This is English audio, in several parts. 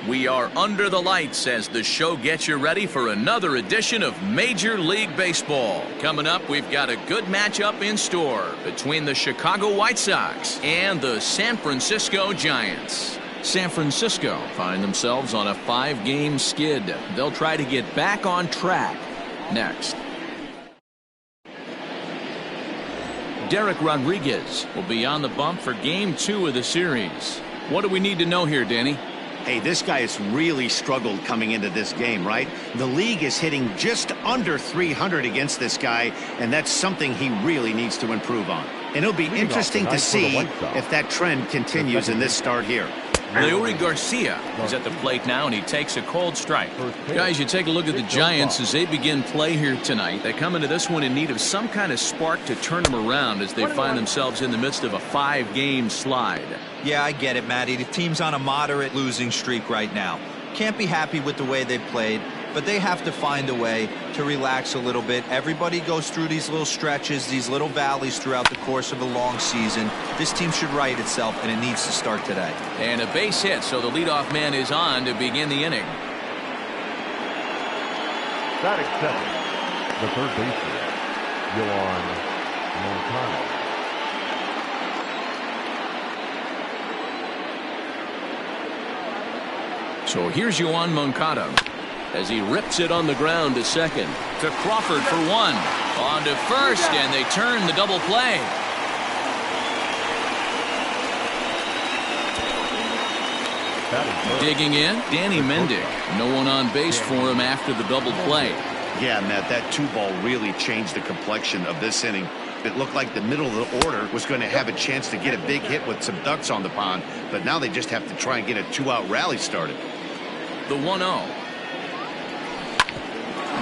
We are under the lights as the show gets you ready for another edition of Major League Baseball. Coming up, we've got a good matchup in store between the Chicago White Sox and the San Francisco Giants. San Francisco find themselves on a 5-game skid. They'll try to get back on track next. Derek Rodriguez will be on the bump for Game 2 of the series. What do we need to know here, Danny? Hey, this guy has really struggled coming into this game, right? The league is hitting just under 300 against this guy, and that's something he really needs to improve on. And it'll be interesting to see if that trend continues in this start here. Leury Garcia is at the plate now, and he takes a cold strike. Guys, you take a look at the Giants as they begin play here tonight. They come into this one in need of some kind of spark to turn them around as they find themselves in the midst of a 5-game slide. Yeah, I get it, Matty. The team's on a moderate losing streak right now. Can't be happy with the way they played, but they have to find a way to relax a little bit. Everybody goes through these little stretches, these little valleys throughout the course of a long season. This team should right itself, and it needs to start today. And a base hit, so the leadoff man is on to begin the inning. Batting second, the third baseman, Yoan Moncada. So here's Yoan Moncada as he rips it on the ground to second. To Crawford for one. On to first, and they turn the double play. Digging in, Danny Mendick. No one on base for him after the double play. Yeah, Matt, that 2-ball really changed the complexion of this inning. It looked like the middle of the order was going to have a chance to get a big hit with some ducks on the pond, but now they just have to try and get a 2-out rally started. The 1-0.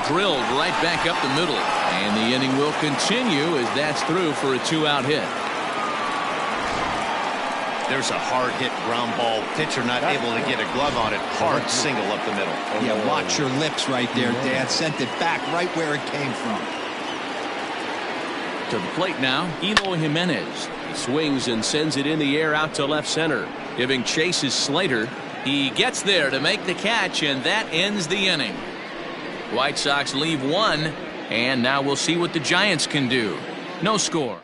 Drilled right back up the middle, and the inning will continue as that's through for a 2-out hit. There's a hard hit ground ball. Pitcher not able to get a glove on it. Hard single up the middle. Yeah, watch your lips right there, Dad. Sent it back right where it came from. To the plate now, Eloy Jimenez. He swings and sends it in the air out to left center. Giving chase is Slater. He gets there to make the catch, and that ends the inning. White Sox leave one, and now we'll see what the Giants can do. No score.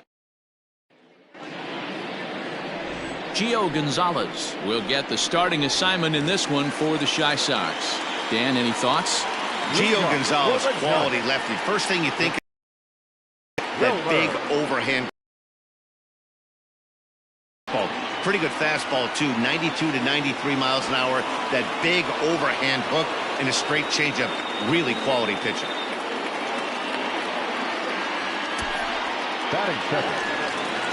Gio Gonzalez will get the starting assignment in this one for the Chi Sox. Dan, any thoughts? Gio Gonzalez, quality lefty. First thing you think of, that big overhand. Pretty good fastball, too. 92 to 93 miles an hour. That big overhand hook and a straight changeup. Really quality pitching. Batting second,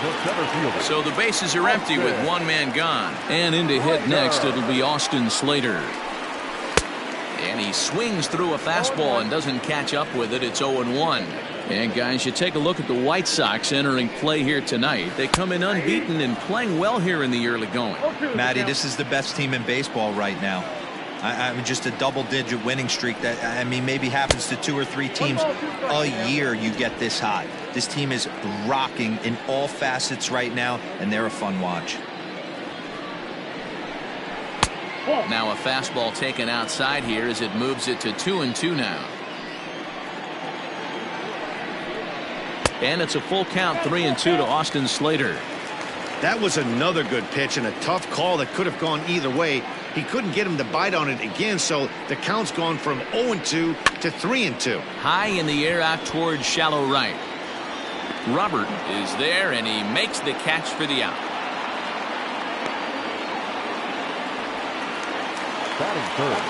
the center fielder. So the bases are empty with one man gone. And in to hit next, it'll be Austin Slater. And he swings through a fastball and doesn't catch up with it. It's 0-1. And guys, you take a look at the White Sox entering play here tonight. They come in unbeaten and playing well here in the early going. Matty, this is the best team in baseball right now. I mean, just a double-digit winning streak that, I mean, maybe happens to 2 or 3 teams a year you get this high. This team is rocking in all facets right now, and they're a fun watch. Now a fastball taken outside here as it moves it to 2-2 now. And it's a full count, 3-2 to Austin Slater. That was another good pitch and a tough call that could have gone either way. He couldn't get him to bite on it again, so the count's gone from 0-2 to 3-2. High in the air out towards shallow right. Robert is there, and he makes the catch for the out. Batting third.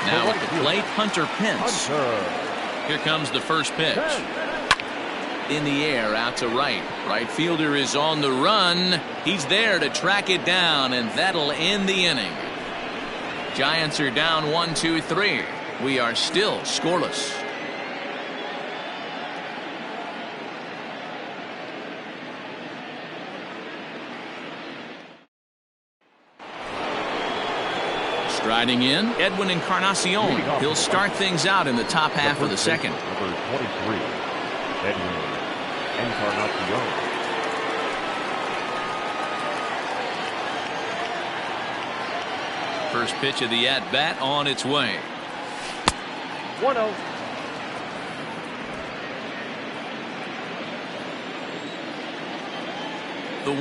Now at the plate, Hunter Pence. Here comes the first pitch. In the air out to right. Right fielder is on the run. He's there to track it down, and that'll end the inning. Giants are down 1-2-3. We are still scoreless. Striding in, Edwin Encarnacion. He'll start things out in the top half of the second. Number 23, Edwin Encarnacion. First pitch of the at-bat on its way. 1-0. The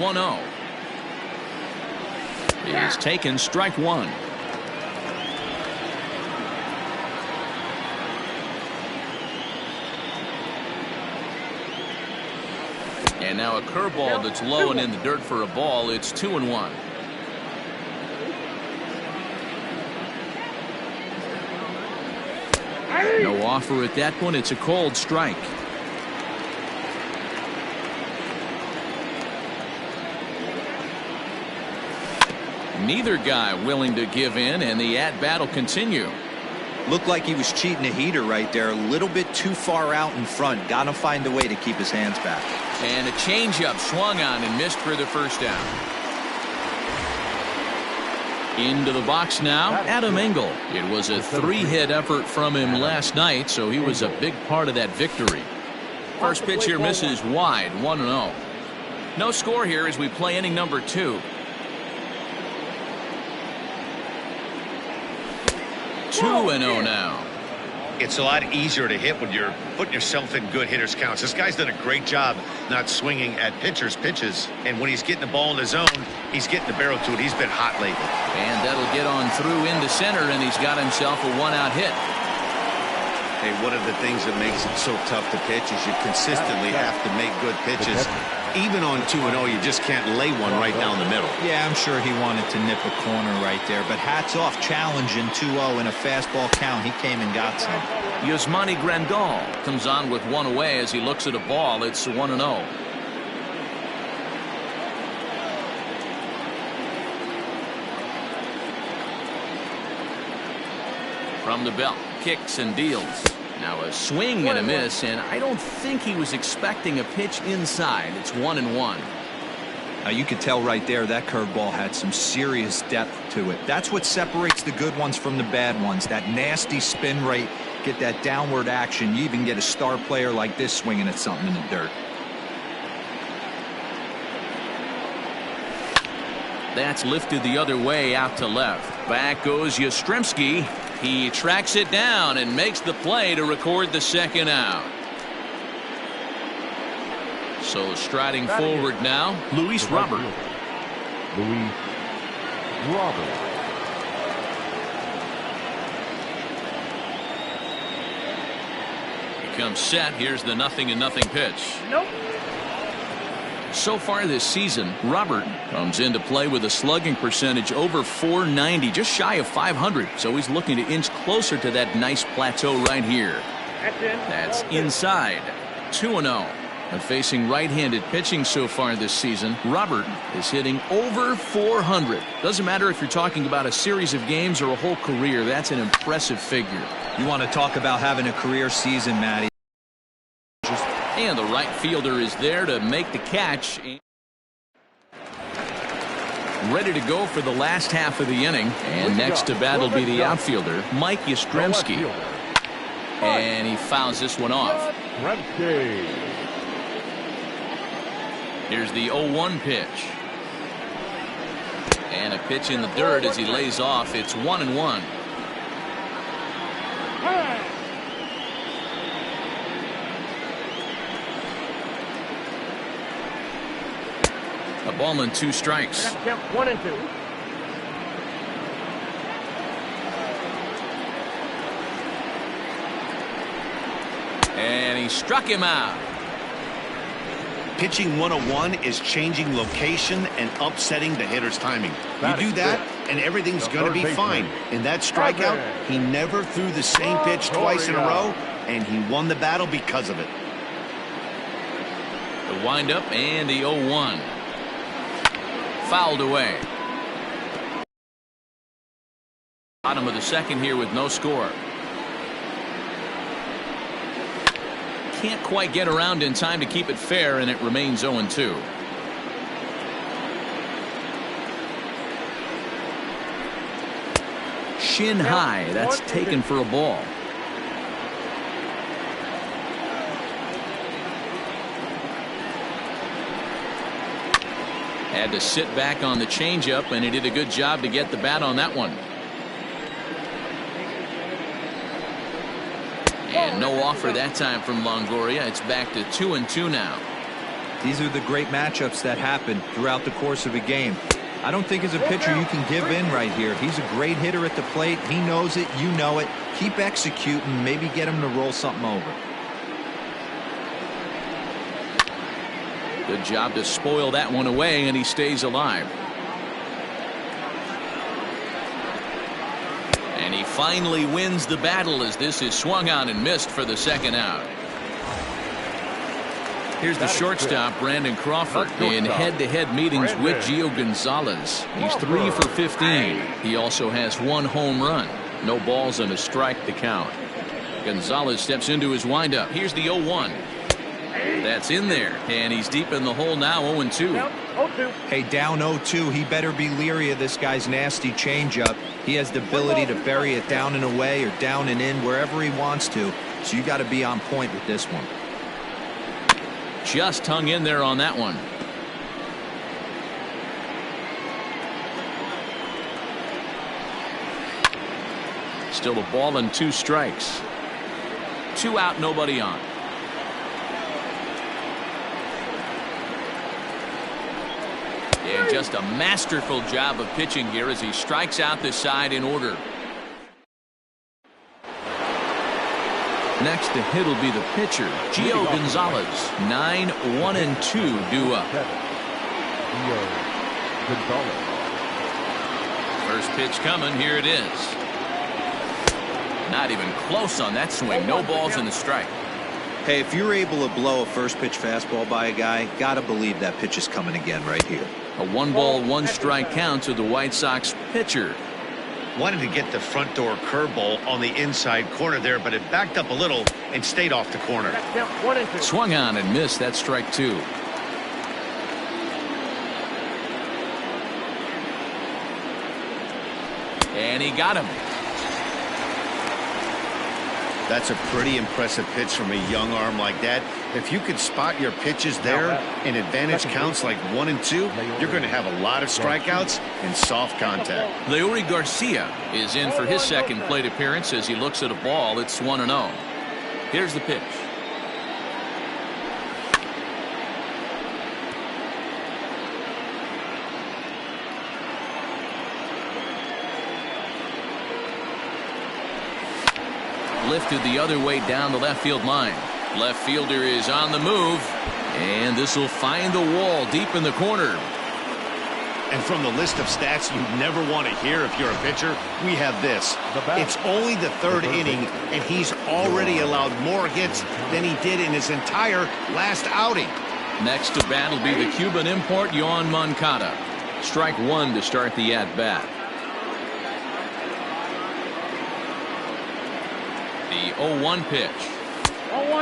1-0 is taken, strike one. And now a curveball that's low and in the dirt for a ball. It's 2-1. No offer at that point. It's a cold strike. Neither guy willing to give in, and the at-bat will continue. Looked like he was cheating a heater right there. A little bit too far out in front. Got to find a way to keep his hands back. And a changeup swung on and missed for the first down. Into the box now, Adam Engel. It was a 3-hit effort from him last night, so he was a big part of that victory. First pitch here misses wide, 1-0. No score here as we play inning number 2. 2-0 now. It's a lot easier to hit when you're putting yourself in good hitters counts. This guy's done a great job not swinging at pitchers' pitches. And when he's getting the ball in the zone, he's getting the barrel to it. He's been hot lately. And that'll get on through into center, and he's got himself a 1-out hit. Hey, one of the things that makes it so tough to pitch is you consistently have to make good pitches. Even on 2-0, you just can't lay one right down the middle. Yeah, I'm sure he wanted to nip a corner right there, but hats off, challenging 2-0 in a fastball count. He came and got some. Yasmani Grandal comes on with one away as he looks at a ball. It's 1-0. From the belt, kicks and deals. Now a swing and a miss, and I don't think he was expecting a pitch inside. It's 1-1. Now you could tell right there that curveball had some serious depth to it. That's what separates the good ones from the bad ones. That nasty spin rate, get that downward action. You even get a star player like this swinging at something in the dirt. That's lifted the other way out to left. Back goes Yastrzemski. He tracks it down and makes the play to record the second out. So striding forward now, Luis Robert. Luis Robert. He comes set. Here's the 0-0 pitch. Nope. So far this season, Robert comes into play with a slugging percentage over .490, just shy of .500. So he's looking to inch closer to that nice plateau right here. That's inside. 2-0. And facing right-handed pitching so far this season, Robert is hitting over .400. Doesn't matter if you're talking about a series of games or a whole career. That's an impressive figure. You want to talk about having a career season, Matty. And the right fielder is there to make the catch. Ready to go for the last half of the inning. And next to bat will be the outfielder, Mike Yastrzemski. And he fouls this one off. Here's the 0-1 pitch. And a pitch in the dirt as he lays off. It's 1-1. A ball and 2 strikes. 1-2. And he struck him out. Pitching 101 is changing location and upsetting the hitter's timing. You do that, and everything's going to be fine. In that strikeout, he never threw the same pitch twice in a row, and he won the battle because of it. The windup and the 0-1. Fouled away. Bottom of the second here with no score. Can't quite get around in time to keep it fair, and it remains 0-2. Shin high. That's taken for a ball. Had to sit back on the changeup, and he did a good job to get the bat on that one. And no offer that time from Longoria. It's back to 2-2 now. These are the great matchups that happen throughout the course of a game. I don't think as a pitcher you can give in right here. He's a great hitter at the plate. He knows it. You know it. Keep executing. Maybe get him to roll something over. Good job to spoil that one away, and he stays alive. And he finally wins the battle as this is swung on and missed for the second out. Here's the shortstop, Brandon Crawford, in head-to-head meetings with Gio Gonzalez. He's 3 for 15. He also has 1 home run. No balls and a strike to count. Gonzalez steps into his windup. Here's the 0-1. That's in there, and he's deep in the hole now, 0-2. Hey, down 0-2. He better be leery of this guy's nasty changeup. He has the ability to bury it down and away or down and in wherever he wants to. So you got to be on point with this one. Just hung in there on that one. Still a ball and 2 strikes. 2 out, nobody on. And just a masterful job of pitching here as he strikes out the side in order. Next to hit will be the pitcher, Gio Gonzalez. 9-1-2 due up. First pitch coming. Here it is. Not even close on that swing. No balls in the strike. Hey, if you're able to blow a first pitch fastball by a guy, gotta believe that pitch is coming again right here. A 1-ball, 1-strike count to the White Sox pitcher. Wanted to get the front door curveball on the inside corner there, but it backed up a little and stayed off the corner. Swung on and missed. That's strike 2. And he got him. That's a pretty impressive pitch from a young arm like that. If you could spot your pitches there in advantage counts like 1 and 2, you're going to have a lot of strikeouts and soft contact. Leury Garcia is in for his second plate appearance as he looks at a ball. It's 1-0. Here's the pitch. Lifted the other way down the left field line. Left fielder is on the move, and this will find the wall deep in the corner. And from the list of stats you never want to hear if you're a pitcher, we have this. It's only the 3rd inning, and he's already allowed more hits than he did in his entire last outing. Next to bat will be the Cuban import, Yoan Moncada. Strike 1 to start the at-bat. The 0-1 pitch.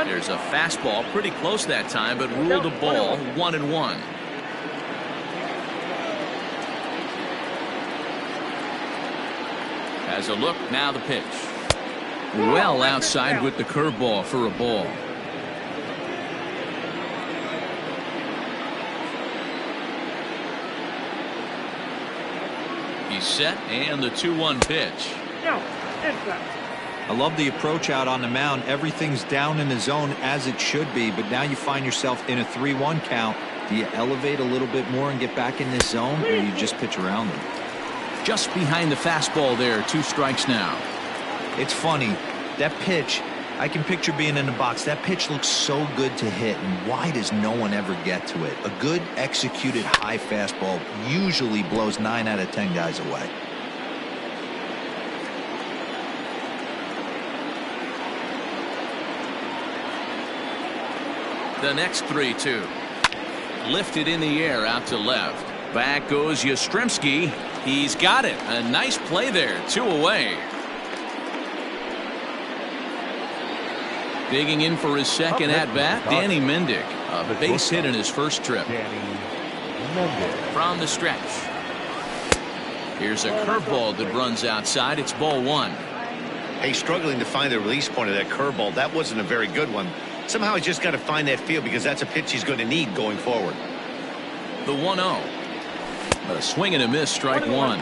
There's a fastball pretty close that time, but ruled a ball. 1-1. Has a look, now the pitch. Well outside with the curveball for a ball. He's set, and the 2-1 pitch. I love the approach out on the mound. Everything's down in the zone as it should be, but now you find yourself in a 3-1 count. Do you elevate a little bit more and get back in this zone, or you just pitch around them? Just behind the fastball there. 2 strikes now. It's funny. That pitch, I can picture being in the box. That pitch looks so good to hit, and why does no one ever get to it? A good executed high fastball usually blows 9 out of 10 guys away. The next 3-2. Lifted in the air out to left. Back goes Yastrzemski. He's got it. A nice play there. 2 away. Digging in for his second at-bat, Danny Mendick. A base hit in his first trip. From the stretch. Here's a curveball that runs outside. It's ball 1. Hey, struggling to find the release point of that curveball. That wasn't a very good one. Somehow he's just got to find that feel because that's a pitch he's going to need going forward. The 1-0. A swing and a miss, strike 1.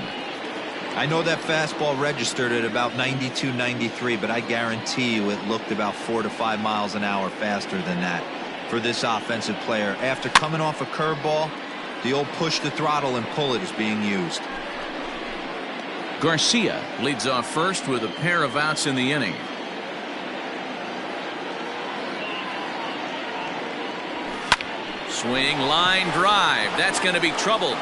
I know that fastball registered at about 92, 93, but I guarantee you it looked about 4 to 5 miles an hour faster than that for this offensive player. After coming off a curveball, the old push the throttle and pull it is being used. Garcia leads off first with a pair of outs in the inning. Swing, line drive. That's going to be trouble.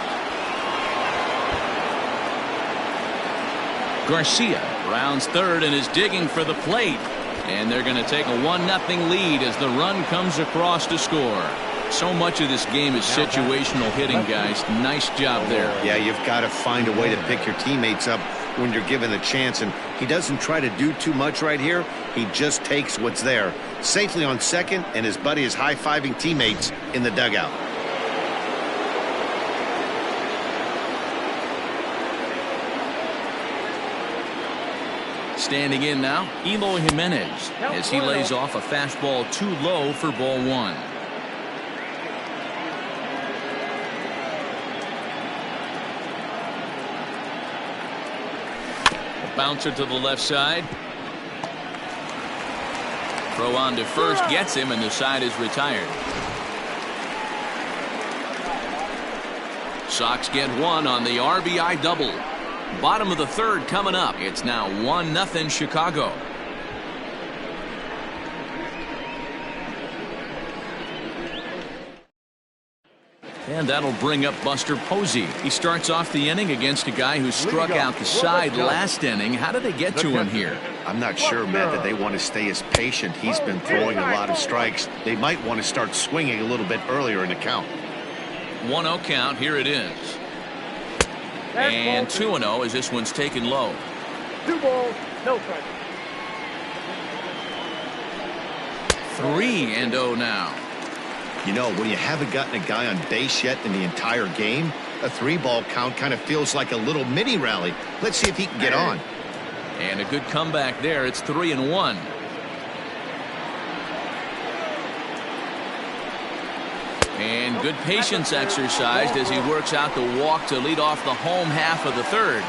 Garcia rounds third and is digging for the plate. And they're going to take a 1-0 lead as the run comes across to score. So much of this game is situational hitting, guys. Nice job there. Yeah, you've got to find a way to pick your teammates up when you're given the chance. And he doesn't try to do too much right here. He just takes what's there. Safely on second, and his buddy is high-fiving teammates in the dugout. Standing in now, Eloy Jimenez, as he lays off a fastball too low for ball one. A bouncer to the left side. Throw on to first, gets him, and the side is retired. Sox get one on the RBI double. Bottom of the third coming up. It's now 1-0 Chicago. And that'll bring up Buster Posey. He starts off the inning against a guy who struck out the side last inning. How did they get to him here? I'm not sure, Matt, that they want to stay as patient. He's been throwing a lot of strikes. They might want to start swinging a little bit earlier in the count. 1-0 count. Here it is. And 2-0 as this one's taken low. 2 balls, no strikes. 3-0 now. You know, when you haven't gotten a guy on base yet in the entire game, a 3-ball count kind of feels like a little mini rally. Let's see if he can get on. And a good comeback there. It's 3-1. And good patience exercised as he works out the walk to lead off the home half of the third.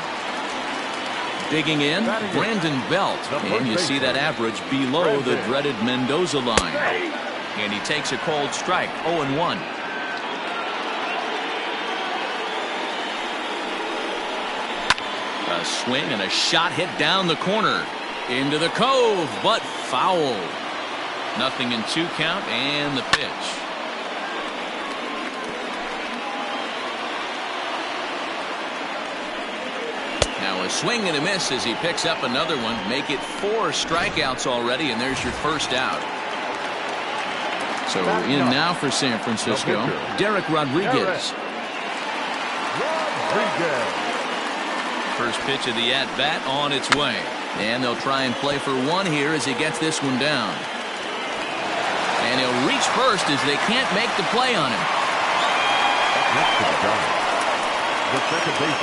Digging in, Brandon Belt. And you see that average below the dreaded Mendoza line. And he takes a cold strike, 0-1. A swing and a shot hit down the corner. Into the cove, but foul. 0-2 count and the pitch. Now a swing and a miss as he picks up another one. Make it 4 strikeouts already, and there's your first out. So in now for San Francisco, Derek Rodriguez. First pitch of the at-bat on its way. And they'll try and play for one here as he gets this one down. And he'll reach first as they can't make the play on him.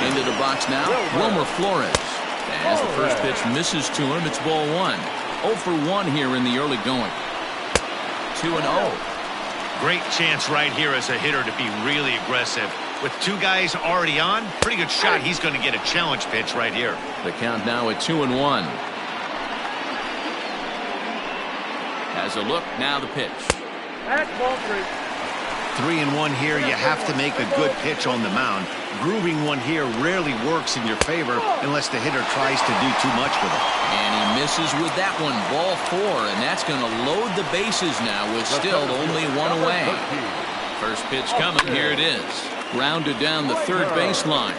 Into the box now, Wilmer Flores. As the first pitch misses to him, it's ball 1. 0 for 1 here in the early going. 2-0. Great chance right here as a hitter to be really aggressive. With 2 guys already on, pretty good shot. He's going to get a challenge pitch right here. The count now at 2-1. As a look, now the pitch. That's ball 3-1 here. You have to make a good pitch on the mound. Grooving one here rarely works in your favor unless the hitter tries to do too much with it. And he misses with that one. Ball 4, and that's going to load the bases now with still only 1 away. First pitch coming. Here it is. Grounded down the third baseline.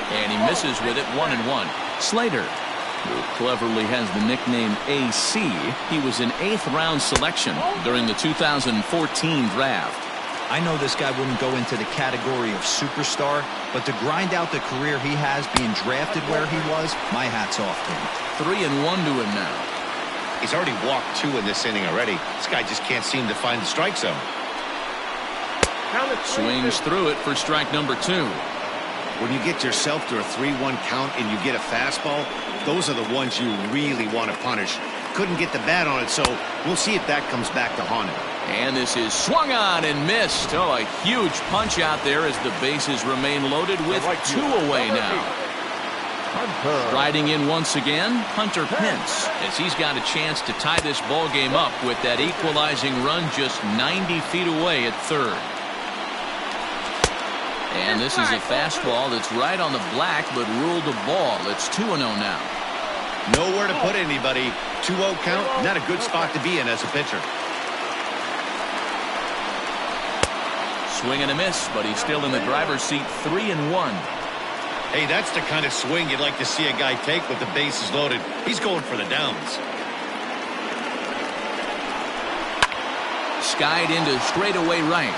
And he misses with it. 1-1. Slater, who cleverly has the nickname AC. He was an 8th-round selection during the 2014 draft. I know this guy wouldn't go into the category of superstar, but to grind out the career he has being drafted where he was, my hat's off to him. 3-1 to him now. He's already walked 2 in this inning already. This guy just can't seem to find the strike zone. Swings through it for strike number 2. When you get yourself to a 3-1 count and you get a fastball, those are the ones you really want to punish. Couldn't get the bat on it, so we'll see if that comes back to haunt him. And this is swung on and missed. Oh, a huge punch out there as the bases remain loaded with 2 away now. Riding in once again, Hunter Pence, as he's got a chance to tie this ball game up with that equalizing run just 90 feet away at third. And this is a fastball that's right on the black, but ruled a ball. It's 2-0 now. Nowhere to put anybody. 2-0 count, not a good spot to be in as a pitcher. Swing and a miss, but he's still in the driver's seat, 3-1. Hey, that's the kind of swing you'd like to see a guy take with the bases loaded. He's going for the downs. Skied into straightaway right.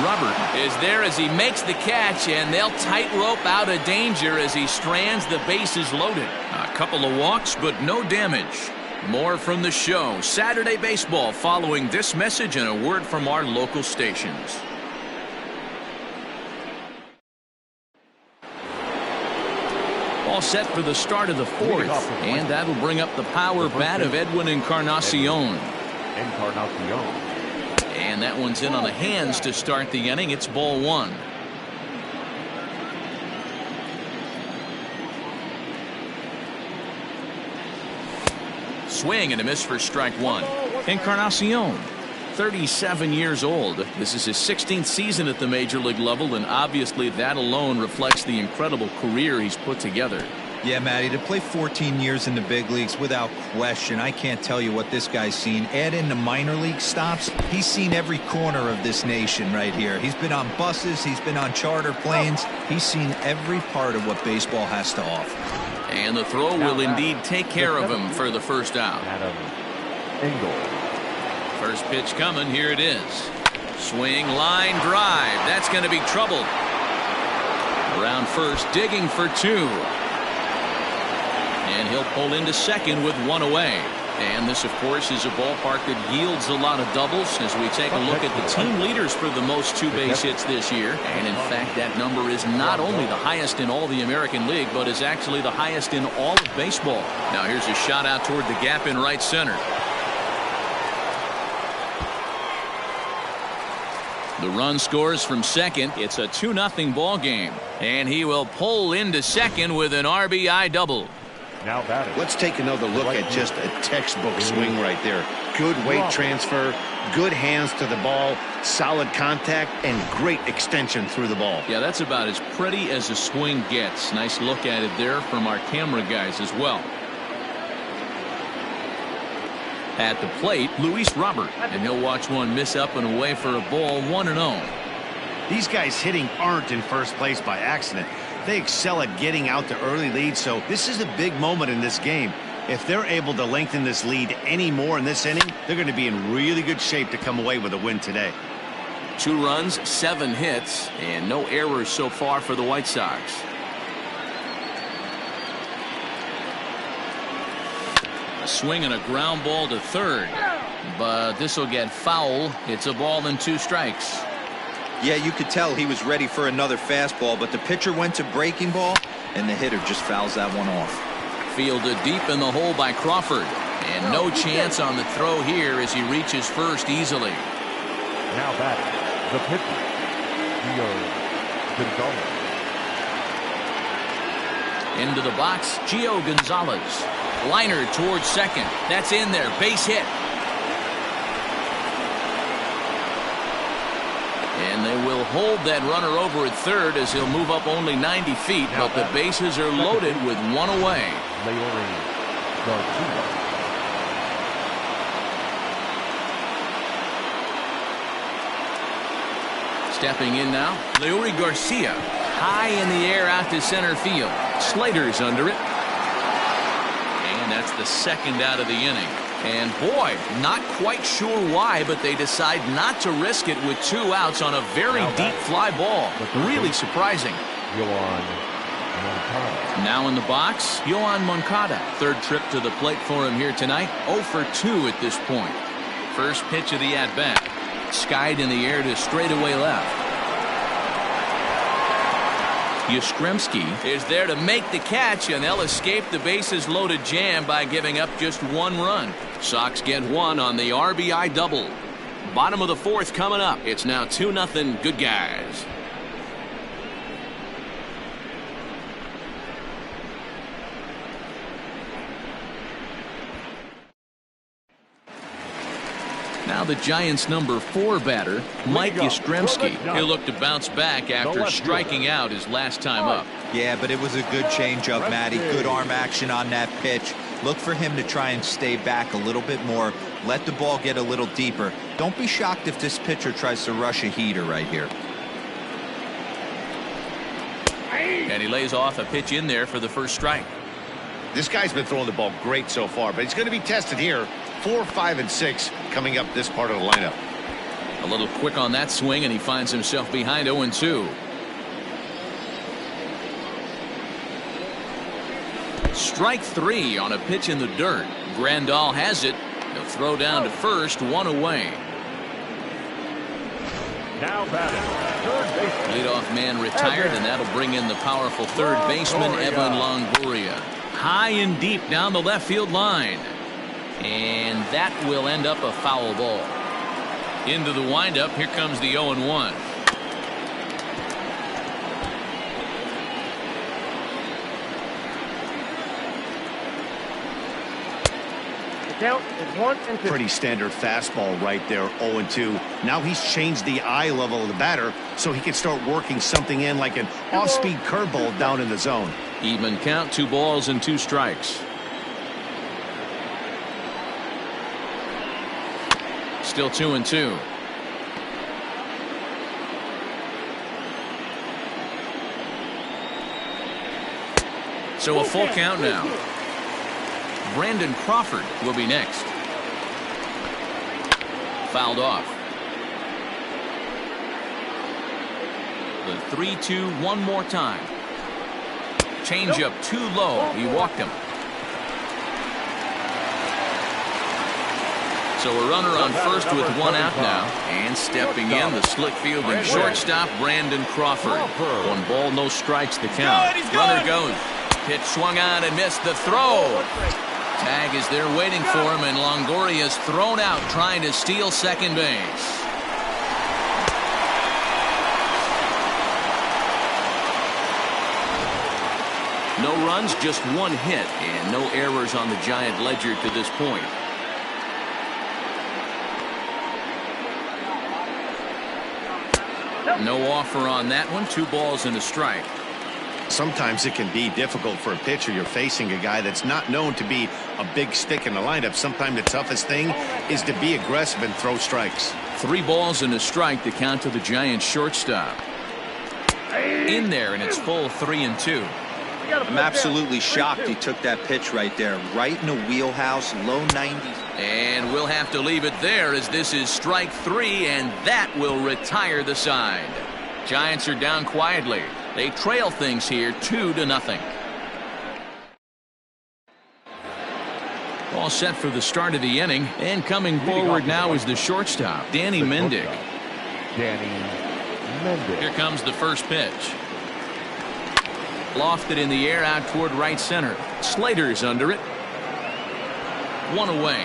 Robert is there as he makes the catch, and they'll tightrope out of danger as he strands the bases loaded. A couple of walks, but no damage. More from the show. Saturday Baseball following this message and a word from our local stations. All set for the start of the fourth, and that'll bring up the power bat of Edwin Encarnacion. And that one's in on the hands to start the inning. It's ball 1. Swing and a miss for strike 1. Encarnacion, 37 years old. This is his 16th season at the major league level, and obviously that alone reflects the incredible career he's put together. Yeah, Matty, to play 14 years in the big leagues, without question, I can't tell you what this guy's seen. Add in the minor league stops, he's seen every corner of this nation right here. He's been on buses, he's been on charter planes, he's seen every part of what baseball has to offer. And the throw will indeed take care of him for the first out. First pitch coming, here it is. Swing, line, drive. That's going to be trouble. Around first, digging for 2. And he'll pull into second with 1 away. And this, of course, is a ballpark that yields a lot of doubles as we take a look at the team leaders for the most 2-base hits this year. And, in fact, that number is not only the highest in all the American League, but is actually the highest in all of baseball. Now here's a shot out toward the gap in right center. The run scores from second. It's a 2-0 ball game. And he will pull into second with an RBI double. Now batting. Let's take another look at just a textbook swing right there. Good weight transfer, good hands to the ball, solid contact, and great extension through the ball. Yeah, that's about as pretty as a swing gets. Nice look at it there from our camera guys as well. At the plate, Luis Robert, and he'll watch one miss up and away for a ball, 1-0. These guys hitting aren't in first place by accident. They excel at getting out to early leads, so this is a big moment in this game. If they're able to lengthen this lead any more in this inning, they're going to be in really good shape to come away with a win today. 2 runs, 7 hits, and no errors so far for the White Sox. A swing and a ground ball to third, but this will get foul. It's a ball and 2 strikes. Yeah, you could tell he was ready for another fastball, but the pitcher went to breaking ball, and the hitter just fouls that one off. Fielded deep in the hole by Crawford, and no chance on the throw here as he reaches first easily. Now batting, the pitcher, Gio Gonzalez. Into the box, Gio Gonzalez. Liner towards second. That's in there. Base hit. And they will hold that runner over at third as he'll move up only 90 feet, but the bases are loaded with 1 away. Stepping in now, Leury Garcia. High in the air out to center field. Slater's under it. And that's the second out of the inning. And boy, not quite sure why, but they decide not to risk it with 2 outs on a very deep fly ball. Really surprising. Now in the box, Yohan Moncada. Third trip to the plate for him here tonight. 0 for 2 at this point. First pitch of the at-bat. Skied in the air to straightaway left. Yastrzemski is there to make the catch, and they'll escape the bases loaded jam by giving up just one run. Sox get one on the RBI double. Bottom of the fourth coming up. It's now 2-0 Good Guys. Now the Giants' number 4 batter, Mike Yastrzemski. He'll look to bounce back after striking out his last time up. Yeah, but it was a good changeup, Matty. Good arm action on that pitch. Look for him to try and stay back a little bit more. Let the ball get a little deeper. Don't be shocked if this pitcher tries to rush a heater right here. And he lays off a pitch in there for the first strike. This guy's been throwing the ball great so far, but he's going to be tested here. 4, 5, and 6 coming up this part of the lineup. A little quick on that swing, and he finds himself behind 0-2. Strike 3 on a pitch in the dirt. Grandal has it. He'll throw down to first, 1 away. Now batting, third baseman. Leadoff man retired, and that'll bring in the powerful third baseman, Evan Longoria. High and deep down the left field line. And that will end up a foul ball. Into the windup, here comes the 0-1. The count is 1-2. Pretty standard fastball right there, 0-2. Now he's changed the eye level of the batter so he can start working something in like an off-speed curveball down in the zone. Even count, 2 balls and 2 strikes. Still 2-2. So a full count now. Brandon Crawford will be next. Fouled off. The 3-2 one more time. Changeup too low. He walked him. So a runner on first with 1 out now. And stepping in, the slick fielding shortstop, Brandon Crawford. 1 ball, no strikes to count. Runner goes. Pitch swung on and missed the throw. Tag is there waiting for him, and Longoria's thrown out trying to steal second base. No runs, just 1 hit, and no errors on the Giant ledger to this point. No offer on that one. 2 balls and a strike. Sometimes it can be difficult for a pitcher. You're facing a guy that's not known to be a big stick in the lineup. Sometimes the toughest thing is to be aggressive and throw strikes. 3 balls and a strike to count to the Giants shortstop. In there, and it's full 3-2. I'm absolutely shocked he took that pitch right there. Right in the wheelhouse, low 90s. And we'll have to leave it there as this is strike 3, and that will retire the side. Giants are down quietly. They trail things here 2-0. All set for the start of the inning, and coming forward now is the shortstop, Danny Mendick. Here comes the first pitch. Lofted in the air out toward right center. Slater's under it. 1 away.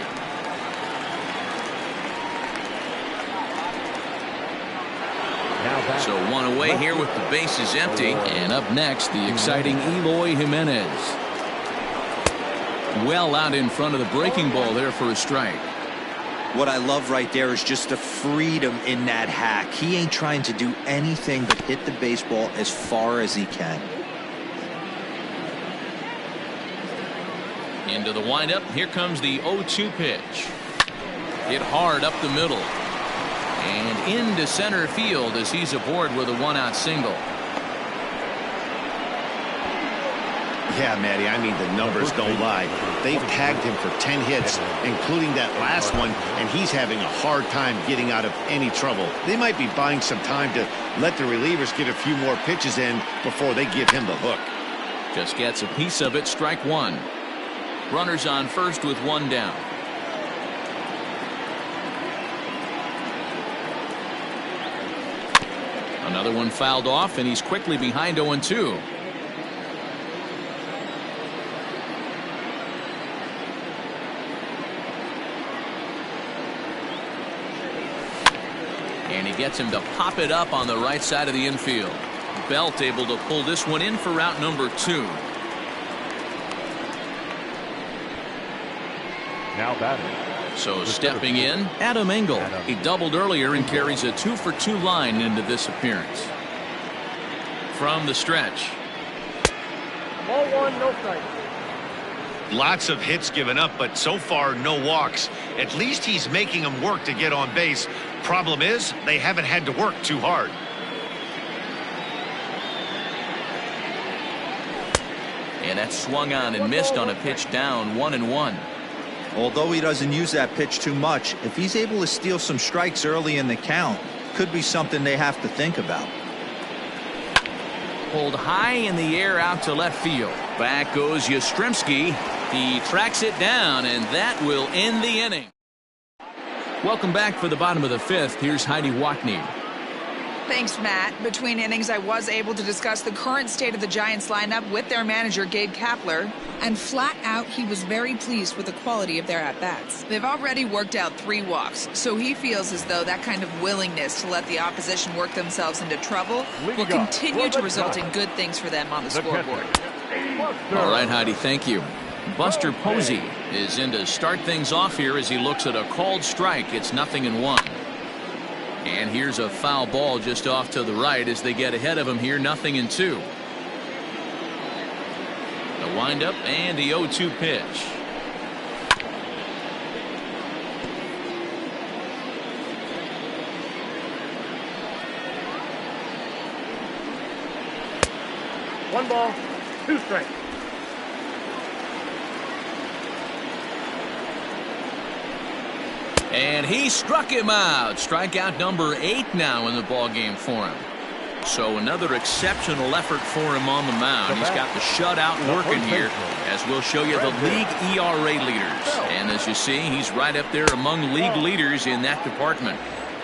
So 1 away here with the bases empty. And up next, the exciting Eloy Jimenez. Well out in front of the breaking ball there for a strike. What I love right there is just the freedom in that hack. He ain't trying to do anything but hit the baseball as far as he can. Into the windup. Here comes the 0-2 pitch. Hit hard up the middle. And into center field as he's aboard with a 1-out single. Yeah, Matty, I mean, the numbers don't lie. They've tagged him for 10 hits, including that last one, and he's having a hard time getting out of any trouble. They might be buying some time to let the relievers get a few more pitches in before they give him the hook. Just gets a piece of it. Strike 1. Runners on first with 1 down. Another one fouled off, and he's quickly behind 0-2. And he gets him to pop it up on the right side of the infield. Belt able to pull this one in for out number 2. Now batting. So stepping in, Adam Engel. He doubled earlier and carries a 2-for-2 line into this appearance. From the stretch. Ball 1, no strike. Lots of hits given up, but so far no walks. At least he's making them work to get on base. Problem is, they haven't had to work too hard. And that swung on and missed on a pitch down 1-1. Although he doesn't use that pitch too much, if he's able to steal some strikes early in the count, could be something they have to think about. Pulled high in the air out to left field. Back goes Yastrzemski. He tracks it down, and that will end the inning. Welcome back for the bottom of the 5th. Here's Heidi Watney. Thanks, Matt. Between innings, I was able to discuss the current state of the Giants lineup with their manager, Gabe Kapler. And flat out, he was very pleased with the quality of their at-bats. They've already worked out 3 walks, so he feels as though that kind of willingness to let the opposition work themselves into trouble will continue to result in good things for them on the scoreboard. All right, Heidi, thank you. Buster Posey is in to start things off here as he looks at a called strike. It's 0-1. And here's a foul ball just off to the right as they get ahead of him here, 0-2. The windup and the 0-2 pitch. One ball, 2 strikes. And he struck him out. Strikeout number 8 now in the ball game for him. So another exceptional effort for him on the mound. He's got the shutout working here, as we'll show you the league ERA leaders. And as you see, he's right up there among league leaders in that department.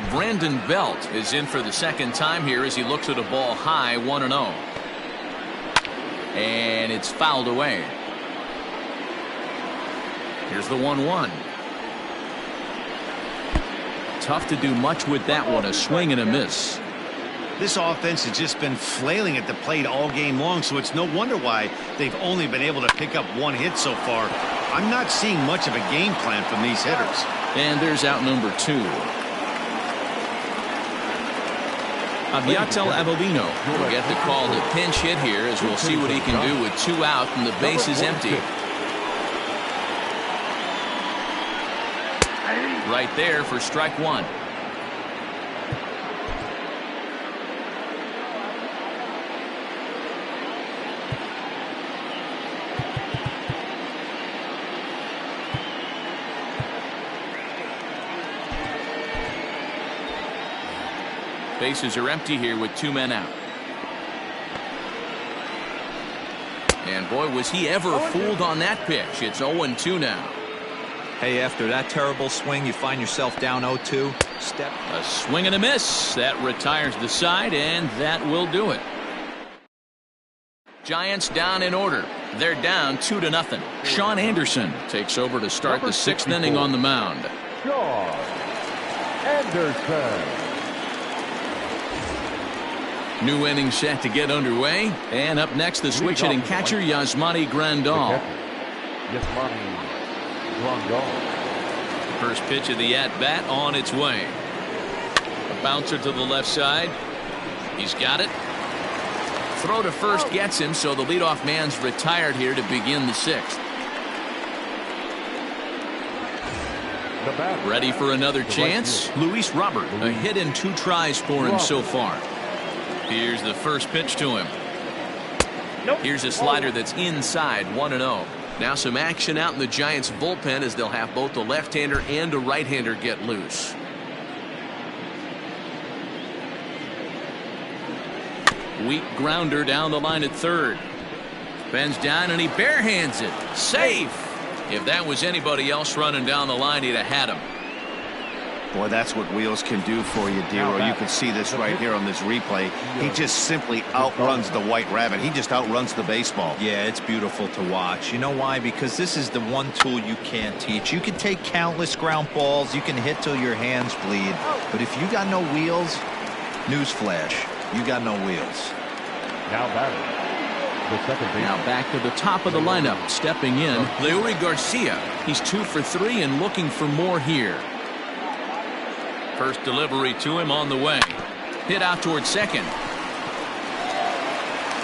Brandon Belt is in for the second time here as he looks at a ball high, 1-0. And it's fouled away. Here's the 1-1. Tough to do much with that one, a swing and a miss. This offense has just been flailing at the plate all game long, so it's no wonder why they've only been able to pick up 1 hit so far. I'm not seeing much of a game plan from these hitters. And there's out number 2. Aviatel Avellino will get the call to pinch hit here as we'll see what he can do with 2 out and the base is empty. Right there for strike 1. Bases are empty here with 2 men out. And boy, was he ever fooled on that pitch. It's 0-2 now. Hey, after that terrible swing, you find yourself down 0-2. Step. A swing and a miss. That retires the side, and that will do it. Giants down in order. They're down 2-0. Sean Anderson takes over to start the 6th inning on the mound. Sean Anderson. New inning set to get underway. And up next, the switch hitting catcher, Yasmani Grandal. Yasmani Grandal. First pitch of the at-bat on its way. A bouncer to the left side. He's got it. Throw to first gets him, so the leadoff man's retired here to begin the 6th. Ready for another chance? Luis Robert, a hit in 2 tries for him so far. Here's the first pitch to him. Here's a slider that's inside, 1-0. Now some action out in the Giants bullpen as they'll have both a left-hander and a right-hander get loose. Weak grounder down the line at third. Bends down and he barehands it. Safe. If that was anybody else running down the line, he'd have had him. Boy, that's what Wheels can do for you, Dero. You can see this right here on this replay. He just simply outruns the White Rabbit. He just outruns the baseball. Yeah, it's beautiful to watch. You know why? Because this is the one tool you can't teach. You can take countless ground balls. You can hit till your hands bleed. But if you got no wheels, newsflash, you got no wheels. Now batting, the second baseman. Now back to the top of the lineup. Stepping in, Leury Garcia. He's 2 for 3 and looking for more here. First delivery to him on the way. Hit out towards second.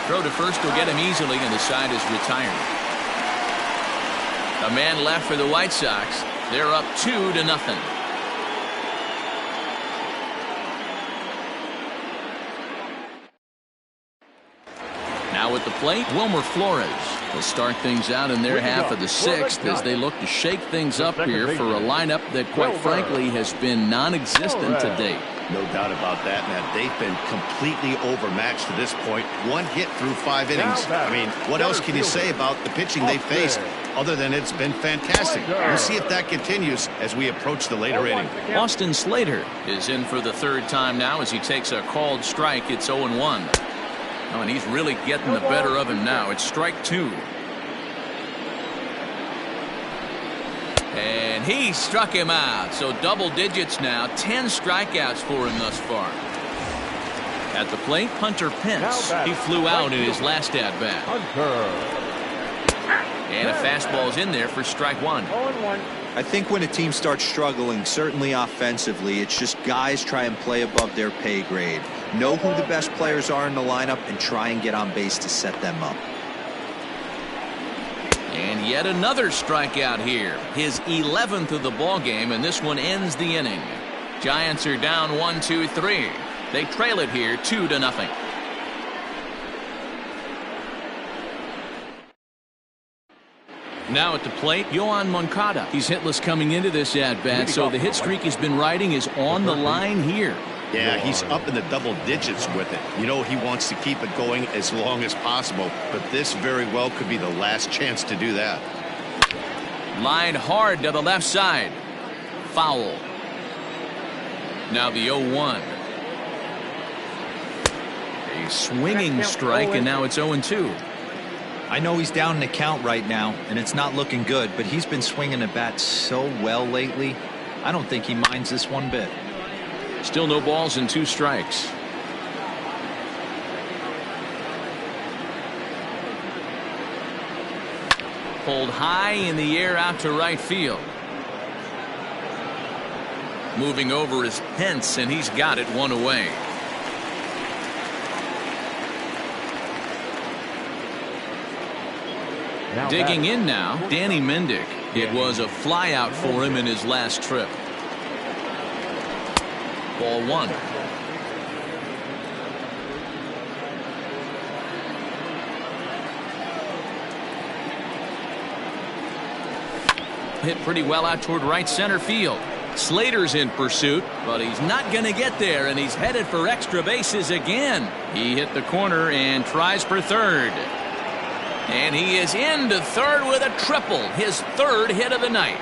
Throw to first will get him easily, and the side is retired. A man left for the White Sox. They're up 2-0. Now at the plate, Wilmer Flores will start things out in their half of the 6th as they look to shake things up here for a lineup that, quite frankly, has been non-existent to date. No doubt about that, Matt. They've been completely overmatched to this point. 1 hit through 5 innings. I mean, what else can you say about the pitching they faced other than it's been fantastic? We'll see if that continues as we approach the later inning. Austin Slater is in for the 3rd time now as he takes a called strike. It's 0-1. Oh, and he's really getting the better of him now. It's strike 2. And he struck him out. So double digits now. 10 strikeouts for him thus far. At the plate, Hunter Pence. He flew out in his last at-bat. And a fastball's in there for strike 1. 0-1. I think when a team starts struggling, certainly offensively, it's just guys try and play above their pay grade. Know who the best players are in the lineup and try and get on base to set them up. And yet another strikeout here. His 11th of the ball game, and this one ends the inning. Giants are down 1-2-3. They trail it here 2-0. Now at the plate, Yohan Moncada. He's hitless coming into this at-bat, so the hit streak he's been riding is on the line here. Yeah, he's up in the double digits with it. You know, he wants to keep it going as long as possible, but this very well could be the last chance to do that. Line hard to the left side. Foul. Now the 0-1. A swinging strike, and now it's 0-2. I know he's down in the count right now, and it's not looking good, but he's been swinging the bat so well lately. I don't think he minds this one bit. Still no balls and 2 strikes. Pulled high in the air out to right field. Moving over is Pence, and he's got it 1 away. Digging in now, Danny Mendick. It was a flyout for him in his last trip. Ball 1. Hit pretty well out toward right center field. Slater's in pursuit, but he's not going to get there, and he's headed for extra bases again. He hit the corner and tries for third. And he is into third with a triple, his 3rd hit of the night.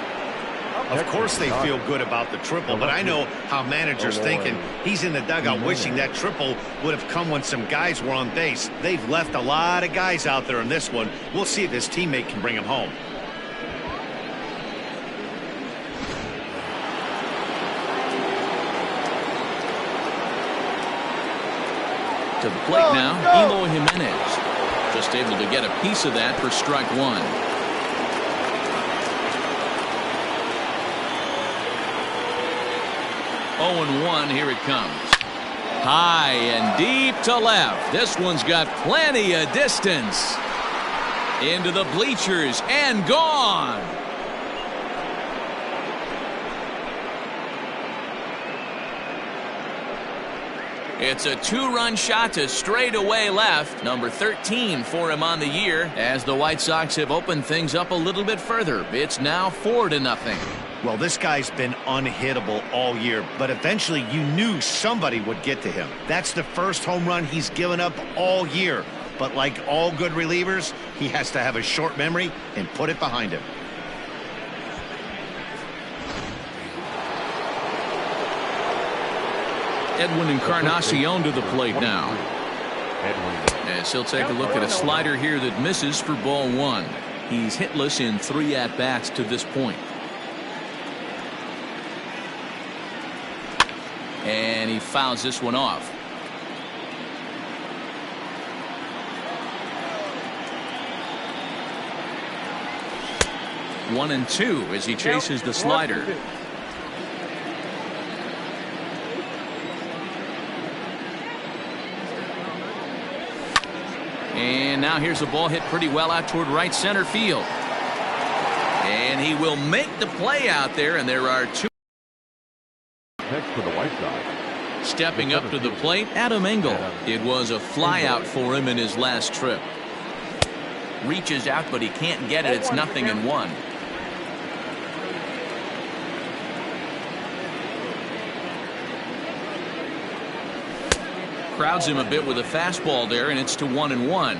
Of course they feel good about the triple, but I know how managers thinking. He's in the dugout wishing that triple would have come when some guys were on base. They've left a lot of guys out there in this one. We'll see if his teammate can bring him home. To the plate now, Eloy Jimenez. Just able to get a piece of that for strike 1. Oh, 0-1, here it comes. High and deep to left. This one's got plenty of distance. Into the bleachers and gone. It's a 2-run shot to straightaway left. Number 13 for him on the year as the White Sox have opened things up a little bit further. It's now 4-0. Well, this guy's been unhittable all year, but eventually you knew somebody would get to him. That's the first home run he's given up all year. But like all good relievers, he has to have a short memory and put it behind him. Edwin Encarnacion to the plate now. As he'll take a look at a slider here that misses for ball one. He's hitless in 3 at-bats to this point. And he fouls this one off. One and two as he chases the slider. And now here's a ball hit pretty well out toward right center field. And he will make the play out there, and there are two. Next for the White Sox. Stepping up to the plate, Adam Engel. It was a flyout for him in his last trip. Reaches out, but he can't get it. It's 0-1. Crowds him a bit with a fastball there, and it's to 1-1.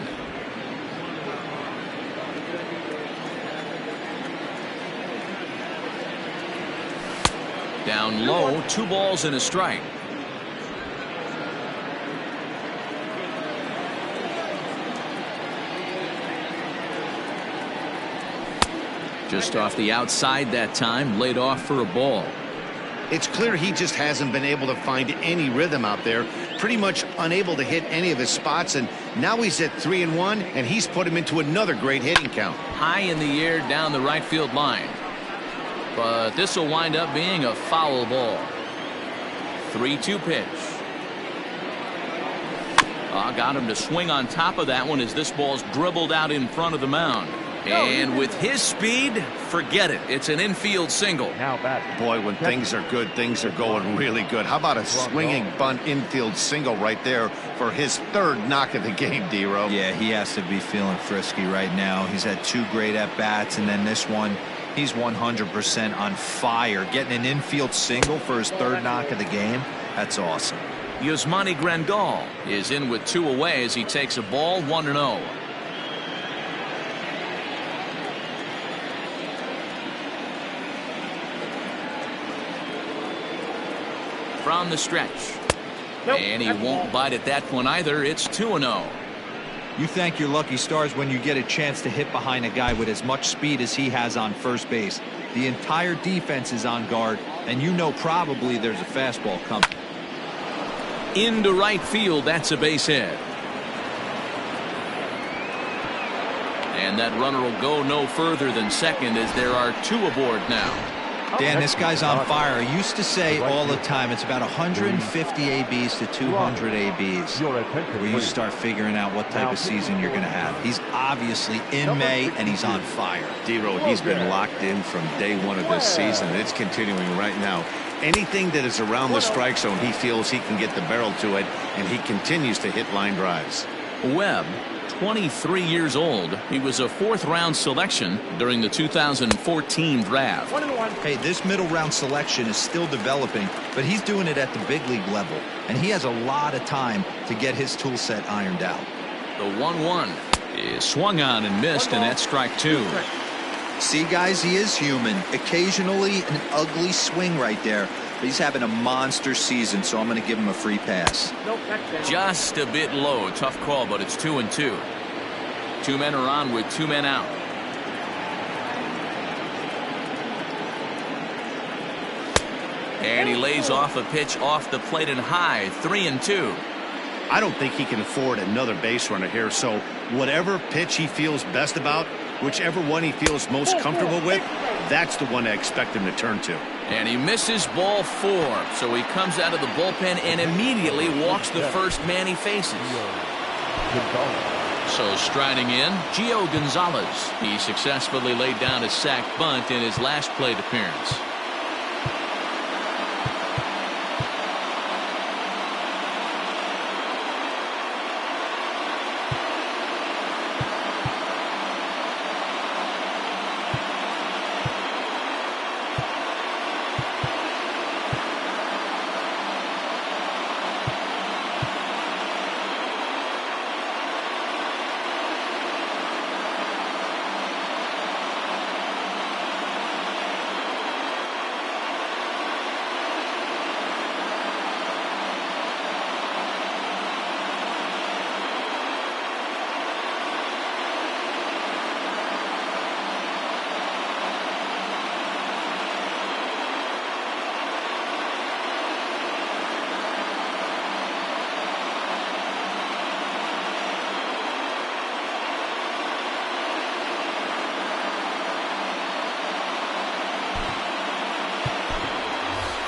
Down low, 2 balls and a strike. Just off the outside that time, laid off for a ball. It's clear he just hasn't been able to find any rhythm out there. Pretty much unable to hit any of his spots, and now he's at 3-1, and he's put him into another great hitting count. High in the air down the right field line. But this will wind up being a foul ball. 3-2 pitch. Got him to swing on top of that one as this ball's dribbled out in front of the mound. And with his speed, forget it. It's an infield single. Now back. Boy, when things are good, things are going really good. How about a swinging bunt infield single right there for his 3rd knock of the game, D-Row? Yeah, he has to be feeling frisky right now. He's had 2 great at-bats, and then this one, he's 100% on fire. Getting an infield single for his 3rd knock of the game, that's awesome. Yasmani Grandal is in with 2 away as he takes a ball, 1-0. From the stretch. And he won't bite at that one either. It's 2-0. You thank your lucky stars when you get a chance to hit behind a guy with as much speed as he has on first base. The entire defense is on guard, and you know probably there's a fastball coming. Into right field, that's a base hit. And that runner will go no further than second as there are 2 aboard now. Dan, this guy's on fire. I used to say all the time it's about 150 ABs to 200 ABs where you start figuring out what type of season you're going to have. He's obviously in May, and he's on fire. D-Row, he's been locked in from day 1 of this season, and it's continuing right now. Anything that is around the strike zone, he feels he can get the barrel to it, and he continues to hit line drives. Webb, 23 years old. He was a 4th-round selection during the 2014 draft. Hey, this middle-round selection is still developing, but he's doing it at the big league level, and he has a lot of time to get his tool set ironed out. The 1-1 is swung on and missed, and that's strike 2. See, guys, he is human. Occasionally an ugly swing right there. But he's having a monster season, so I'm going to give him a free pass. Just a bit low. Tough call, but it's 2-2. 2 men are on with 2 men out. And he lays off a pitch off the plate and high. 3-2. I don't think he can afford another base runner here, so whatever pitch he feels best about, whichever one he feels most comfortable with, that's the one I expect him to turn to. And he misses ball 4, so he comes out of the bullpen and immediately walks the first man he faces. So striding in, Gio Gonzalez. He successfully laid down a sac bunt in his last plate appearance.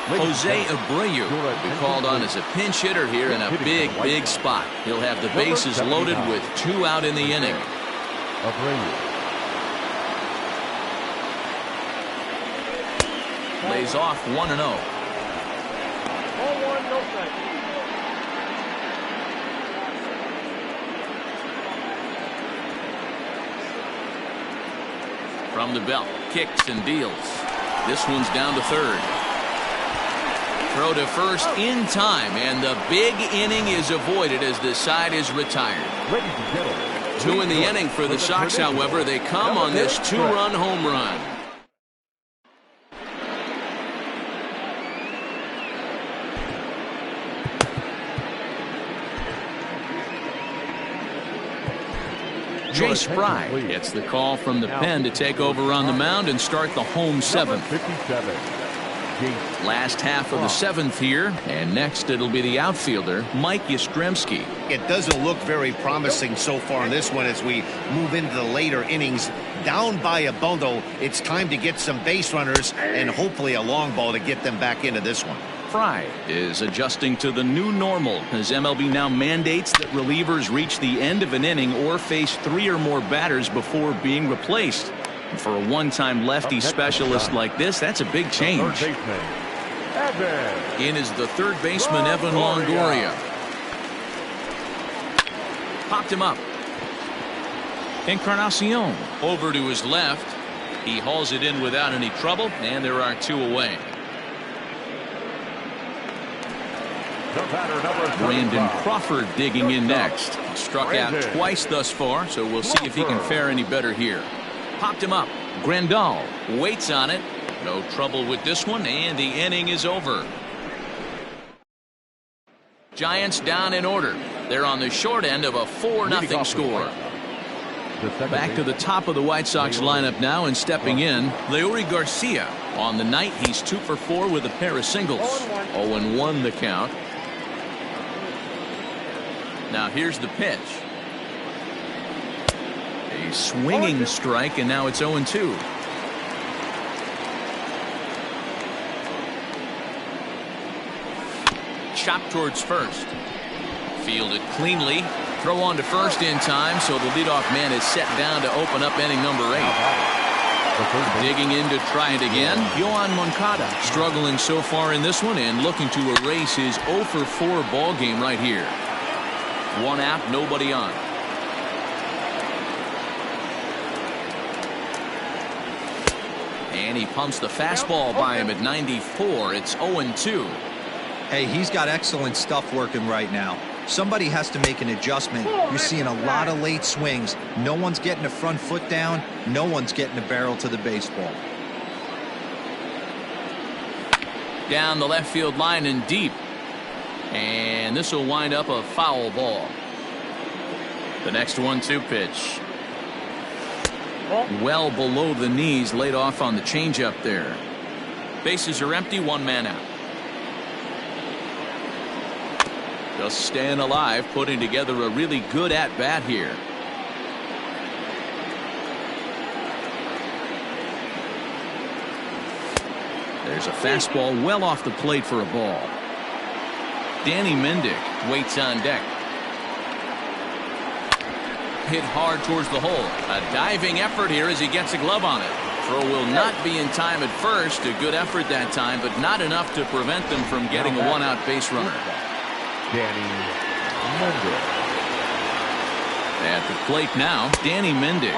Jose Abreu will be called on as a pinch hitter here in a big spot. He'll have the bases loaded with 2 out in the inning. Lays off 1-0. Ball 1, no strike. From the belt, kicks and deals. This one's down to third. Throw to first in time, and the big inning is avoided as the side is retired. 2 in the inning for the Sox, however. They come on this 2-run home run. Jay Spry gets the call from the pen to take over on the mound and start the home 7th. Last half of the 7th here, and next it'll be the outfielder, Mike Yastrzemski. It doesn't look very promising so far in this one as we move into the later innings. Down by a bundle, it's time to get some base runners and hopefully a long ball to get them back into this one. Fry is adjusting to the new normal as MLB now mandates that relievers reach the end of an inning or face 3 or more batters before being replaced. And for a one-time lefty specialist like this, that's a big change. In is the third baseman, Evan Longoria. Popped him up. Encarnacion over to his left. He hauls it in without any trouble, and there are 2 away. Brandon Crawford digging in next. Struck out twice thus far, so we'll see if he can fare any better here. Popped him up. Grandal waits on it. No trouble with this one, and the inning is over. Giants down in order. They're on the short end of a 4-0 score. Back to the top of the White Sox lineup now, and stepping in, Leury Garcia. On the night, he's 2 for 4 with a pair of singles. 0-1 the count. Now here's the pitch. A swinging strike, and now it's 0-2. Chop towards first. Fielded cleanly. Throw on to first in time, so the leadoff man is set down to open up inning number 8. Digging in to try it again, Yoan Moncada. Struggling so far in this one and looking to erase his 0 for 4 ball game right here. 1 out, nobody on. And he pumps the fastball by him at 94. It's 0-2. Hey, he's got excellent stuff working right now. Somebody has to make an adjustment. You're seeing a lot of late swings. No one's getting a front foot down. No one's getting a barrel to the baseball. Down the left field line and deep. And this will wind up a foul ball. The next 1-2 pitch. Well below the knees, laid off on the changeup there. Bases are empty, 1 man out. Just staying alive, putting together a really good at-bat here. There's a fastball well off the plate for a ball. Danny Mendick waits on deck. Hit hard towards the hole. A diving effort here as he gets a glove on it. Throw will not be in time at first. A good effort that time, but not enough to prevent them from getting a 1-out base runner. Danny Mendick. At the plate now, Danny Mendick.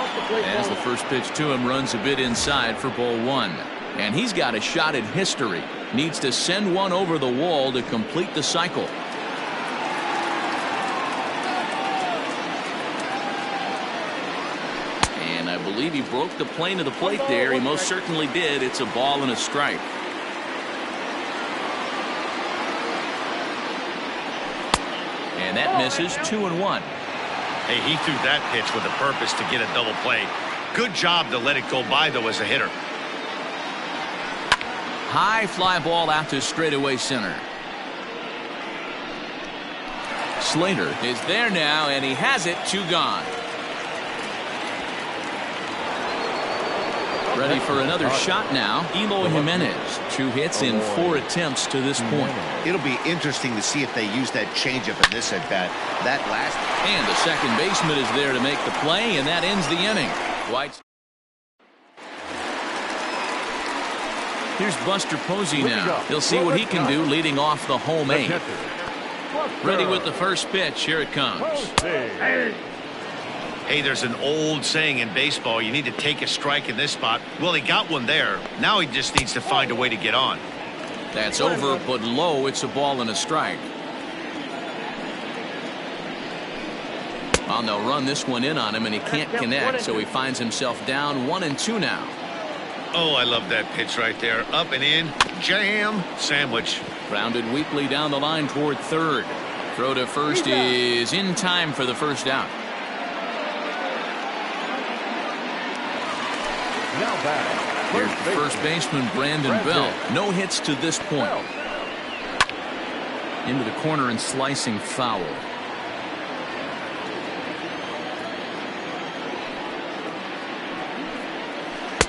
As the first pitch to him runs a bit inside for ball 1. And he's got a shot at history. Needs to send one over the wall to complete the cycle. And I believe he broke the plane of the plate there. He most certainly did. It's a ball and a strike. And that misses. 2-1. Hey, he threw that pitch with a purpose to get a double play. Good job to let it go by, though, as a hitter. High fly ball out to straightaway center. Slater is there now, and he has it. 2 gone. Ready for another shot now. Eloy Jimenez. 2 hits in 4 attempts to this point. It'll be interesting to see if they use that changeup in this at-bat. That last. And the second baseman is there to make the play, and that ends the inning. White's. Here's Buster Posey now. He'll see what he can do leading off the home 8. Ready with the first pitch. Here it comes. Hey, there's an old saying in baseball, you need to take a strike in this spot. Well, he got one there. Now he just needs to find a way to get on. That's over, but low. It's a ball and a strike. Well, they'll run this one in on him, and he can't connect, so he finds himself down 1-2 now. Oh, I love that pitch right there. Up and in. Jam. Sandwich. Grounded weakly down the line toward third. Throw to first is in time for the first out. Here's the first baseman, Brandon Bell. No hits to this point. Into the corner and slicing foul.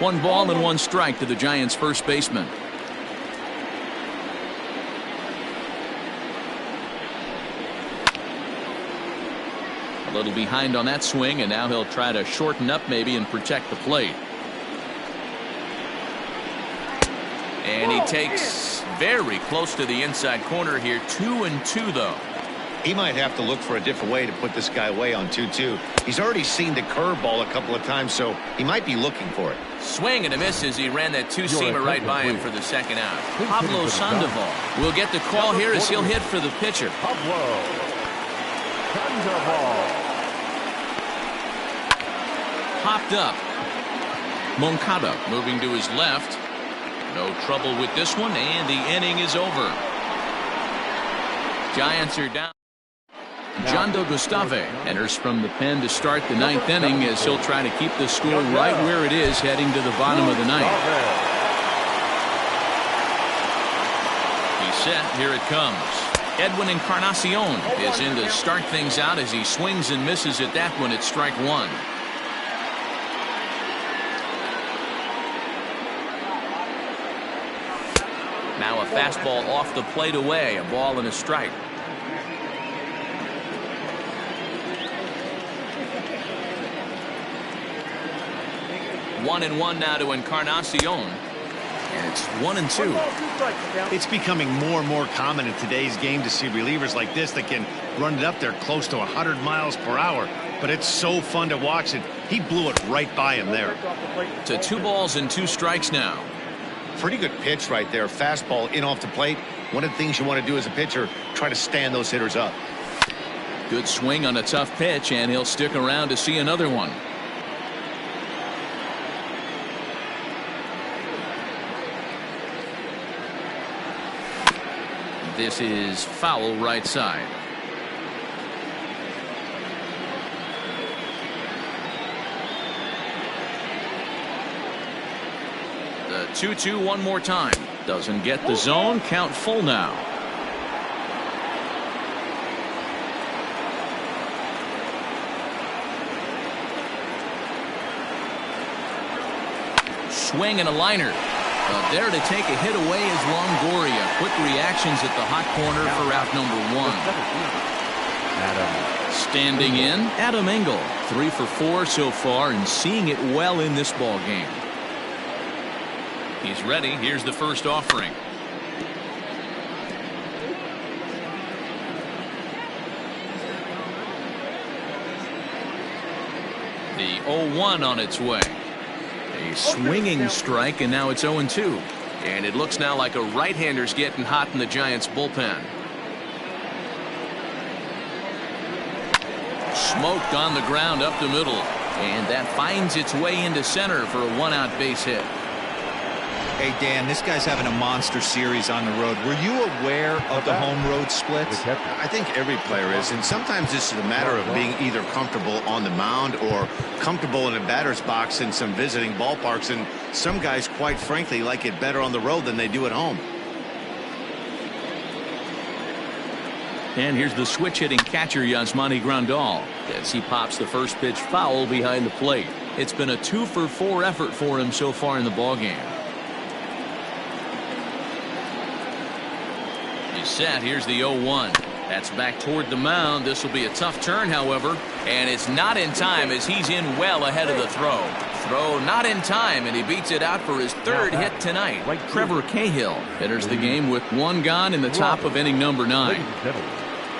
One ball and 1 strike to the Giants' first baseman. A little behind on that swing, and now he'll try to shorten up maybe and protect the plate. And he takes very close to the inside corner here. 2-2 though. He might have to look for a different way to put this guy away on 2-2. He's already seen the curveball a couple of times, so he might be looking for it. Swing and a miss as he ran that 2-seamer right by him for the second out. Pablo Sandoval will get the call here as he'll hit for the pitcher. Pablo Sandoval. Popped up. Moncada moving to his left. No trouble with this one, and the inning is over. Giants are down. Jondo Gustave enters from the pen to start the 9th inning as he'll try to keep the score right where it is heading to the bottom of the 9th. He's set. Here it comes. Edwin Encarnacion is in to start things out as he swings and misses at that one at strike 1. Now a fastball off the plate away. A ball and a strike. 1-1 now to Encarnacion. And it's 1-2. It's becoming more and more common in today's game to see relievers like this that can run it up there close to 100 miles per hour. But it's so fun to watch it. He blew it right by him there. To 2 balls and 2 strikes now. Pretty good pitch right there. Fastball in off the plate. One of the things you want to do as a pitcher, try to stand those hitters up. Good swing on a tough pitch, and he'll stick around to see another one. This is foul right side. The 2-2 one more time. Doesn't get the zone. Count full now. Swing and a liner. There to take a hit away is Longoria. Quick reactions at the hot corner for out number 1. Standing in, Adam Engel. 3 for 4 so far and seeing it well in this ball game. He's ready. Here's the first offering. The 0-1 on its way. A swinging strike, and now it's 0-2. And it looks now like a right-hander's getting hot in the Giants bullpen. Smoked on the ground up the middle. And that finds its way into center for a 1-out base hit. Hey, Dan, this guy's having a monster series on the road. Were you aware of the home-road splits? I think every player is, and sometimes this is a matter of being either comfortable on the mound or comfortable in a batter's box in some visiting ballparks, and some guys, quite frankly, like it better on the road than they do at home. And here's the switch-hitting catcher, Yasmani Grandal, as he pops the first pitch foul behind the plate. It's been a 2-for-4 effort for him so far in the ballgame. He's set. Here's the 0-1. That's back toward the mound. This will be a tough turn, however, and it's not in time as he's in well ahead of the throw. Throw not in time, and he beats it out for his third hit tonight. Trevor Cahill enters the game with one gone in the top of inning number 9.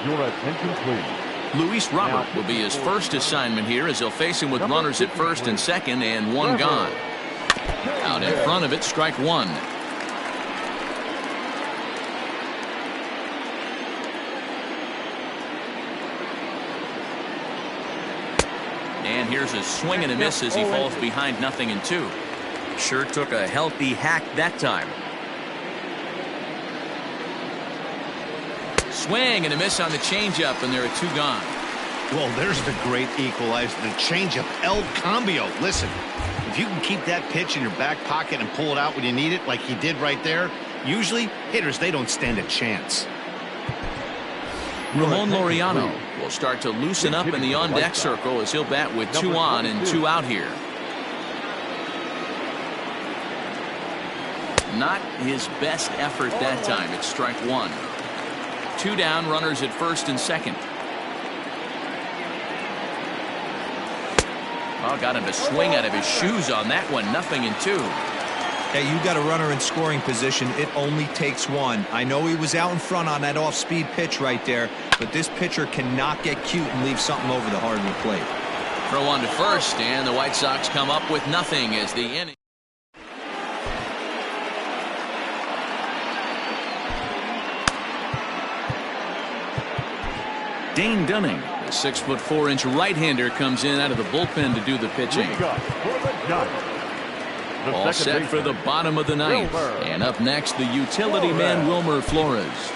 Your attention, please. Luis Robert will be his first assignment here as he'll face him with runners at first and second and one gone. Out in front of it, strike one. And here's a swing and a miss as he falls behind 0-2. Sure took a healthy hack that time. Swing and a miss on the changeup, and there are 2 gone. Well, there's the great equalizer, the changeup, El Cambio. Listen, if you can keep that pitch in your back pocket and pull it out when you need it, like he did right there, usually hitters, they don't stand a chance. Ramon Laureano will start to loosen up in the on-deck circle as he'll bat with 2 on and 2 out here. Not his best effort that time. It's strike one. 2 down, runners at first and second. Oh, got him to swing out of his shoes on that one. 0-2. Hey, you got a runner in scoring position. It only takes one. I know he was out in front on that off-speed pitch right there, but this pitcher cannot get cute and leave something over the heart of the plate. Throw on to first, and the White Sox come up with nothing as the inning. Dane Dunning, the 6'4" right-hander, comes in out of the bullpen to do the pitching. All set for the bottom of the ninth. And up next, the utility man, Wilmer Flores.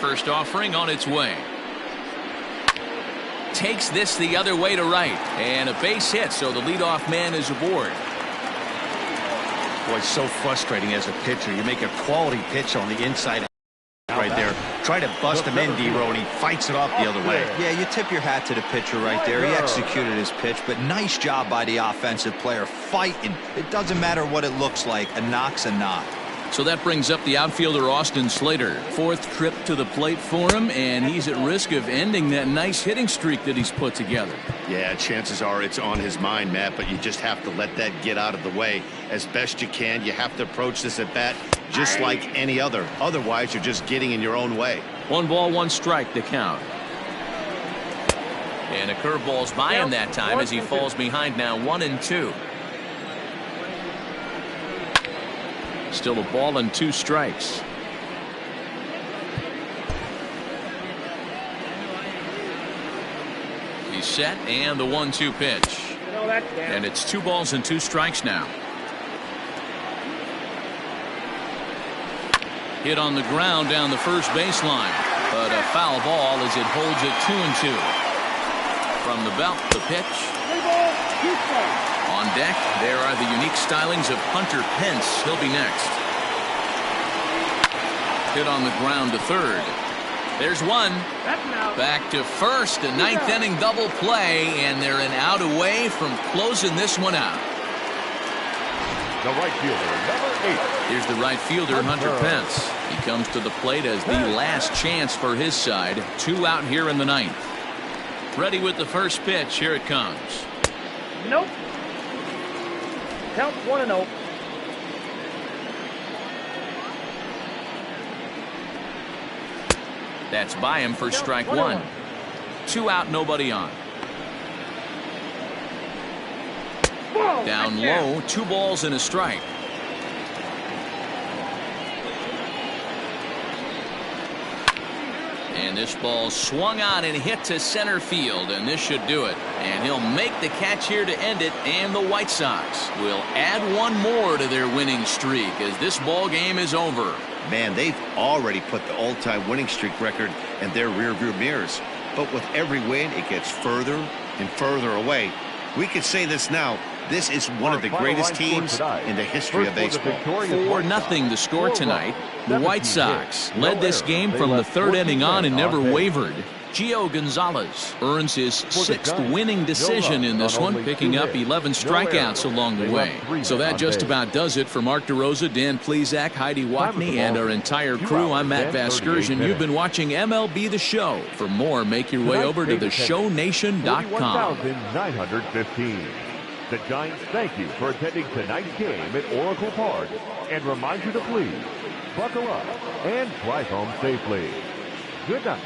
First offering on its way. Takes this the other way to right. And a base hit, so the leadoff man is aboard. Boy, it's so frustrating as a pitcher. You make a quality pitch on the inside right there. Try to bust him in, D-Row, and he fights it off the other way. Yeah, you tip your hat to the pitcher right there. He executed his pitch, but nice job by the offensive player fighting. It doesn't matter what it looks like. A knock's a knock. So that brings up the outfielder Austin Slater. 4th trip to the plate for him, and he's at risk of ending that nice hitting streak that he's put together. Yeah, chances are it's on his mind, Matt, but you just have to let that get out of the way as best you can. You have to approach this at bat just like any other. Otherwise, you're just getting in your own way. 1 ball, 1 strike to count. And a curveball's by him that time as he falls behind now 1-2. Still a ball and 2 strikes. He's set, and the 1-2 pitch. And it's 2 balls and 2 strikes now. Hit on the ground down the first baseline, but a foul ball as it holds it 2-2. From the belt, the pitch. On deck, there are the unique stylings of Hunter Pence. He'll be next. Hit on the ground to third. There's one. Back to first, a 9th inning double play, and they're an out away from closing this one out. The right fielder, number 8. Here's the right fielder, Hunter Pence. He comes to the plate as the last chance for his side. 2 out here in the 9th. Ready with the first pitch. Here it comes. Nope. Count 1-0. That's by him for strike 1. 2 out, nobody on. Down low, 2 balls and a strike. And this ball swung on and hit to center field, and this should do it. And he'll make the catch here to end it, and the White Sox will add 1 more to their winning streak as this ball game is over. Man, they've already put the all-time winning streak record in their rearview mirrors. But with every win, it gets further and further away. We could say this now, This is one of the greatest teams in the history of baseball. 4-0 the score tonight. The White Sox led this game from the third inning on and never wavered. Gio Gonzalez earns his 6th winning decision in this one, picking up 11 strikeouts along the way. So that just about does it for Mark DeRosa, Dan Plesac, Heidi Watney, and our entire crew. I'm Matt Vasgersian. You've been watching MLB The Show. For more, make your way over to theshownation.com. 915. The Giants thank you for attending tonight's game at Oracle Park and remind you to please buckle up and drive home safely. Good night.